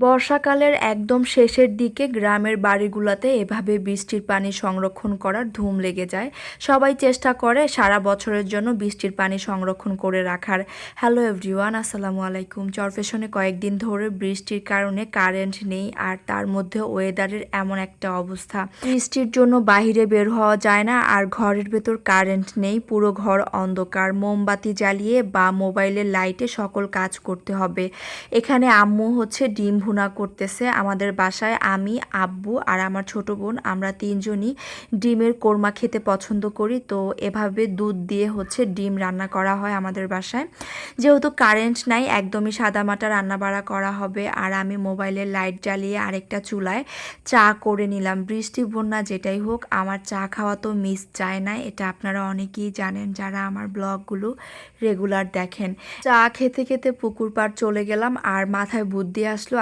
বর্ষাকালের একদম শেষের দিকে গ্রামের বাড়িগুলোতে এভাবে বৃষ্টির পানি সংরক্ষণ করার ধুম লেগে যায়। সবাই চেষ্টা করে সারা বছরের জন্য বৃষ্টির পানি সংরক্ষণ করে রাখার। হ্যালো এভরিওয়ান, আসসালামু আলাইকুম। চরফেশনে কয়েকদিন ধরে বৃষ্টির কারণে কারেন্ট নেই, আর তার মধ্যে ওয়েদারের এমন একটা অবস্থা, বৃষ্টির জন্য বাইরে বের হওয়া যায় না, আর ঘরের ভেতর কারেন্ট নেই, পুরো ঘর অন্ধকার। মোমবাতি জ্বালিয়ে বা মোবাইলের লাইটে সকল কাজ করতে হবে। এখানে আম্মু হচ্ছে ডিম ভুনা করতেছে। আমাদের বাসায় আমি, আব্বু আর আমার ছোট বোন, আমরা তিনজনই ডিমের কোরমা খেতে পছন্দ করি। তো এভাবে দুধ দিয়ে হচ্ছে ডিম রান্না করা হয় আমাদের বাসায়। যেহেতু কারেন্ট নাই, একদমই সাদামাটা রান্না বাড়া করা হবে। আর আমি মোবাইলের লাইট জ্বালিয়ে আরেকটা চুলায় চা করে নিলাম। বৃষ্টি বন্যা যেটাই হোক, আমার চা খাওয়া তো মিস যায় না, এটা আপনারা অনেকেই জানেন যারা আমার ব্লগগুলো রেগুলার দেখেন। চা খেতে খেতে পুকুর পাড় চলে গেলাম, আর মাথায় বুদ্ধি আসলো